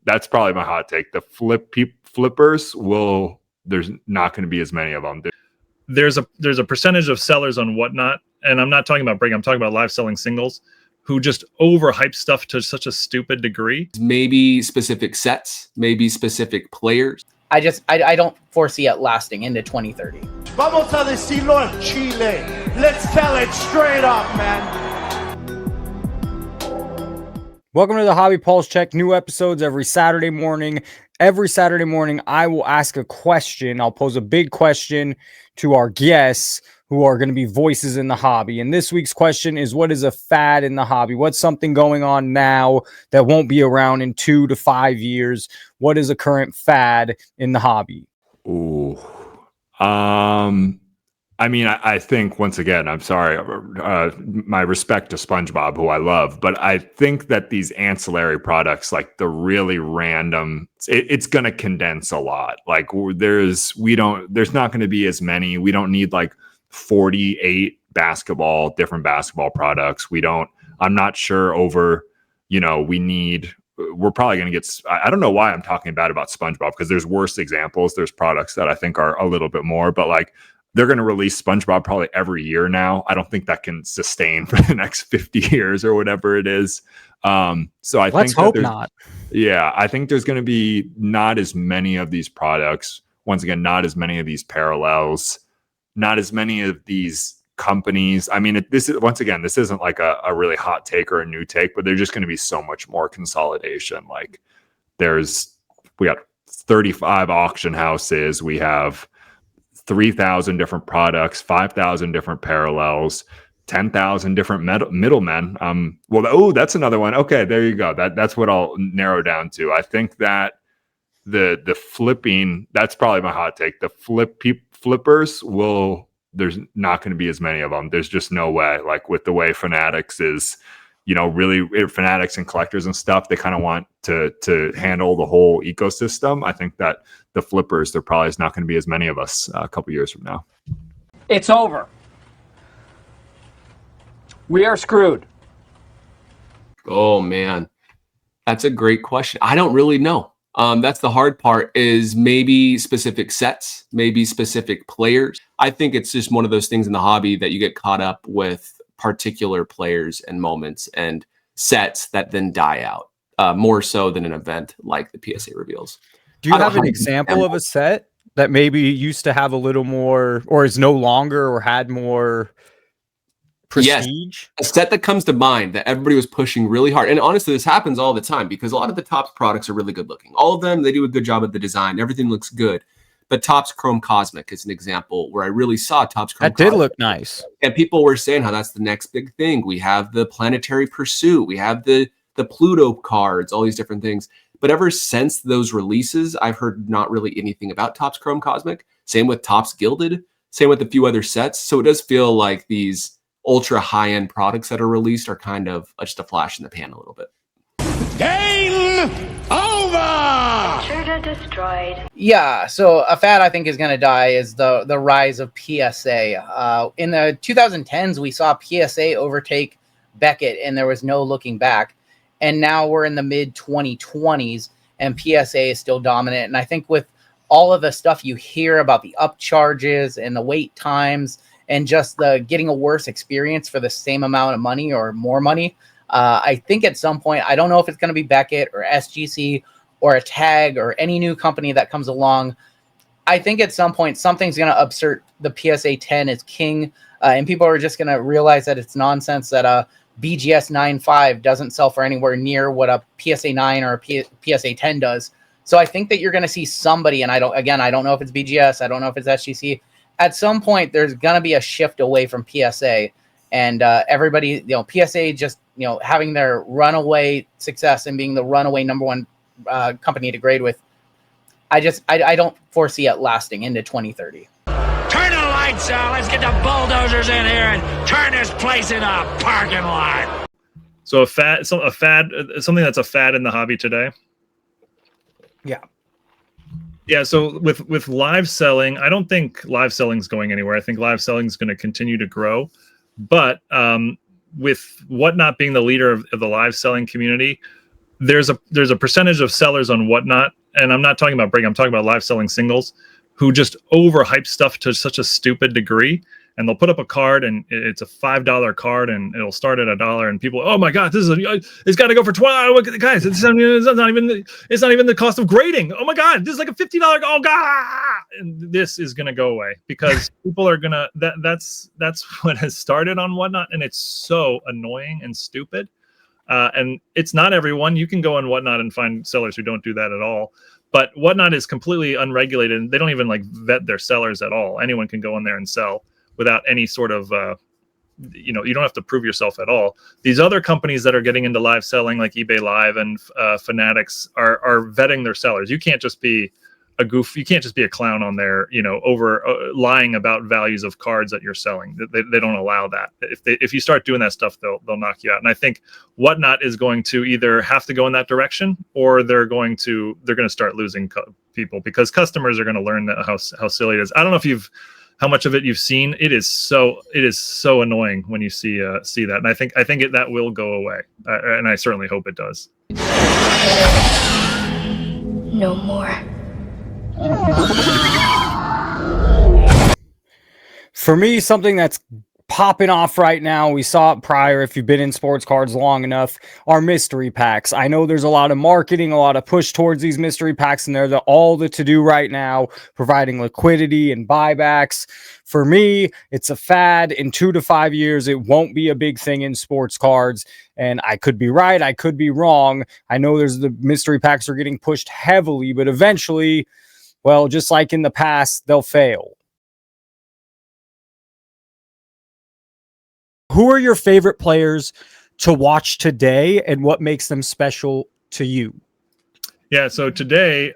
That's probably my hot take. The flippers will. There's not going to be as many of them. There's a percentage of sellers on Whatnot, and I'm not talking about break. I'm talking about live selling singles, who just overhype stuff to such a stupid degree. Maybe specific sets, maybe specific players. I don't foresee it lasting into 2030. Vamos a decirlo en Chile. Let's tell it straight up, man. Welcome to the Hobby Pulse Check. New episodes every Saturday morning. Every Saturday morning, I will ask a question. I'll pose a big question to our guests who are going to be voices in the hobby. And this week's question is, what is a fad in the hobby? What's something going on now that won't be around in 2 to 5 years? What is a current fad in the hobby? Ooh. I mean, I think, once again, I'm sorry, my respect to SpongeBob, who I love, but I think that these ancillary products, like the really random, it's going to condense a lot. Like there's not going to be as many. We don't need like 48 different basketball products. I'm not sure we're probably going to get, I don't know why I'm talking bad about SpongeBob, because there's worse examples. There's products that I think are a little bit more, but like, they're going to release SpongeBob probably every year now. I don't think that can sustain for the next 50 years or whatever it is. So let's hope not. Yeah, I think there's going to be not as many of these products. Once again, not as many of these parallels, not as many of these companies. I mean, this isn't like a really hot take or a new take, but there's just going to be so much more consolidation. Like we got 35 auction houses. We have 3,000 different products, 5,000 different parallels, 10,000 different middlemen. That's another one. Okay, there you go. That's what I'll narrow down to. I think that the flipping, that's probably my hot take. The flippers there's not going to be as many of them. There's just no way. Like with the way Fanatics is, really Fanatics and collectors and stuff, they kind of want to handle the whole ecosystem. I think that the flippers, there probably is not going to be as many of us a couple years from now. It's over. We are screwed. Oh man, that's a great question. I don't really know. That's the hard part, is maybe specific sets, maybe specific players. I think it's just one of those things in the hobby that you get caught up with particular players and moments and sets that then die out, more so than an event like the PSA reveals. Do you have an example of a set that maybe used to have a little more, or is no longer, or had more prestige? Yes, a set that comes to mind that everybody was pushing really hard. And honestly, this happens all the time because a lot of the Topps products are really good looking. All of them, they do a good job at the design. Everything looks good. But Topps Chrome Cosmic is an example where I really saw Topps Chrome Cosmic. That did look nice. And people were saying how that's the next big thing. We have the Planetary Pursuit. We have the Pluto cards, all these different things. But ever since those releases, I've heard not really anything about Topps Chrome Cosmic. Same with Topps Gilded. Same with a few other sets. So it does feel like these ultra high-end products that are released are kind of just a flash in the pan a little bit. Game over! Intruder destroyed. Yeah, so a fad I think is going to die is the rise of PSA. In the 2010s, we saw PSA overtake Beckett, and there was no looking back. And now we're in the mid-2020s, and PSA is still dominant. And I think with all of the stuff you hear about the upcharges and the wait times and just the getting a worse experience for the same amount of money or more money, I think at some point, I don't know if it's going to be Beckett or SGC or a Tag or any new company that comes along. I think at some point, something's going to upsert the PSA 10 as king, and people are just going to realize that it's nonsense that a BGS 9.5 doesn't sell for anywhere near what a PSA 9 or a PSA 10 does. So I think that you're going to see somebody, and I don't know if it's BGS, I don't know if it's SGC. At some point, there's going to be a shift away from PSA, and everybody, PSA just, having their runaway success and being the runaway number one company to grade with. I don't foresee it lasting into 2030. Turn the lights out. Let's get the bulldozers in here and turn this place into a parking lot. So something that's a fad in the hobby today. Yeah. So with live selling, I don't think live selling is going anywhere. I think live selling is going to continue to grow, but with Whatnot being the leader of the live selling community, there's a percentage of sellers on Whatnot, and I'm not talking about break, I'm talking about live selling singles, who just overhype stuff to such a stupid degree. And they'll put up a card, and it's a $5 card, and it'll start at $1. And people, oh my God, it's got to go for $20. Guys, it's not even the cost of grading. Oh my God, this is like a $50. Oh God, and this is gonna go away because people are gonna. That's what has started on Whatnot, and it's so annoying and stupid. And it's not everyone. You can go on Whatnot and find sellers who don't do that at all. But Whatnot is completely unregulated, and they don't even like vet their sellers at all. Anyone can go in there and sell without any sort of, you don't have to prove yourself at all. These other companies that are getting into live selling, like eBay Live and Fanatics, are vetting their sellers. You can't just be a goof. You can't just be a clown on there, over lying about values of cards that you're selling. They don't allow that. If you start doing that stuff, they'll knock you out. And I think Whatnot is going to either have to go in that direction, or they're going to start losing people because customers are going to learn how silly it is. I don't know how much of it you've seen. It is so annoying when you see that, and I think that will go away, and I certainly hope it does. No more. For me, something that's popping off right now, we saw it prior if you've been in sports cards long enough, are mystery packs. I know there's a lot of marketing, a lot of push towards these mystery packs, and they're all the to-do right now, providing liquidity and buybacks. For me, it's a fad. In 2 to 5 years, it won't be a big thing in sports cards, and I could be right, I could be wrong. I know the mystery packs are getting pushed heavily, but eventually, well, just like in the past, they'll fail. Who are your favorite players to watch today, and what makes them special to you? Yeah, so today,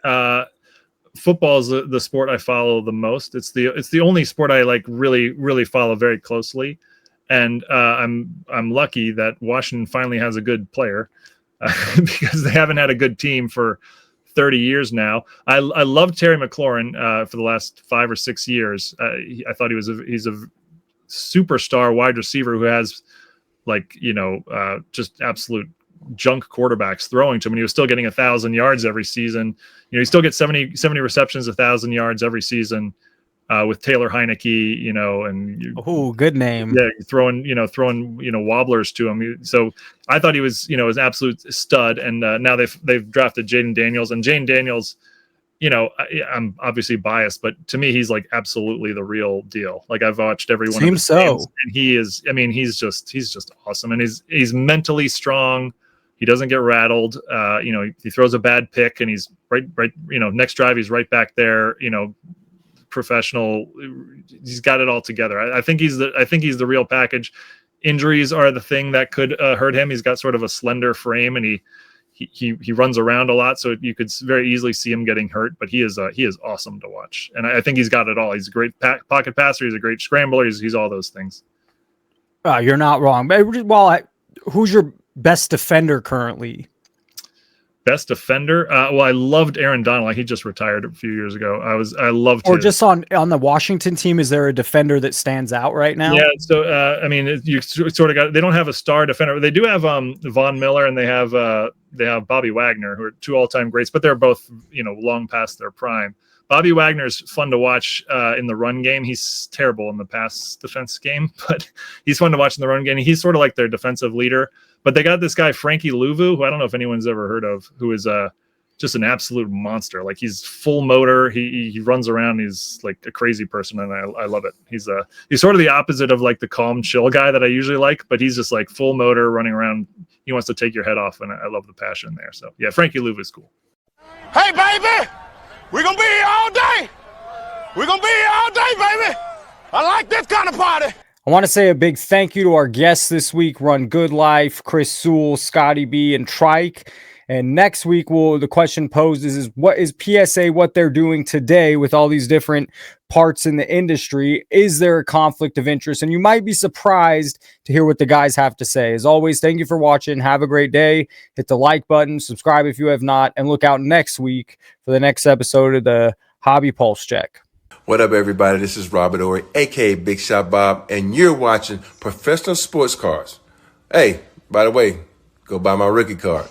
football is the sport I follow the most. It's the only sport I really follow very closely, and I'm lucky that Washington finally has a good player because they haven't had a good team for 30 years now. I loved Terry McLaurin for the last 5 or 6 years. I thought he's a superstar wide receiver who has just absolute junk quarterbacks throwing to him, and he was still getting 1,000 yards every season. He still gets 70 receptions, 1,000 yards every season with Taylor Heineke, and good name. Yeah, throwing wobblers to him. So I thought he was an absolute stud, and now they've drafted Jaden Daniels, and Jaden Daniels, I'm obviously biased, but to me, he's absolutely the real deal. I've watched every one of his games, and he is. I mean, he's just awesome, and he's mentally strong. He doesn't get rattled. He throws a bad pick, and he's right. Next drive, he's right back there. Professional. He's got it all together. I think he's the real package. Injuries are the thing that could hurt him. He's got sort of a slender frame, and he runs around a lot, so you could very easily see him getting hurt. But he is awesome to watch, and I think he's got it all. He's a great pocket passer. He's a great scrambler. He's all those things. You're not wrong. Well, who's your best defender currently? Best defender? Well, I loved Aaron Donald. He just retired a few years ago. I loved. Or just on the Washington team, is there a defender that stands out right now? Yeah. So you sort of got. They don't have a star defender. They do have Von Miller, and they have Bobby Wagner, who are 2 all-time greats, but they're both long past their prime. Bobby Wagner's fun to watch in the run game. He's terrible in the pass defense game, but he's fun to watch in the run game. He's sort of like their defensive leader. But they got this guy, Frankie Louvu, who I don't know if anyone's ever heard of, who is just an absolute monster. He's full motor. He runs around. He's like a crazy person, and I love it. He's sort of the opposite of the calm, chill guy that I usually like, but he's just full motor running around. He wants to take your head off, and I love the passion there. So yeah, Frankie Louvu is cool. Hey, baby, we're going to be here all day. We're going to be here all day, baby. I like this kind of party. I want to say a big thank you to our guests this week, Run Good Life, Chris Sewell, Scotty B, and Trike. And next week, the question posed is what is PSA, what they're doing today with all these different parts in the industry? Is there a conflict of interest? And you might be surprised to hear what the guys have to say. As always, thank you for watching. Have a great day. Hit the like button, subscribe if you have not, and look out next week for the next episode of the Hobby Pulse Check. What up, everybody? This is Robert Ory, a.k.a. Big Shot Bob, and you're watching Professional Sports Cards. Hey, by the way, go buy my rookie card.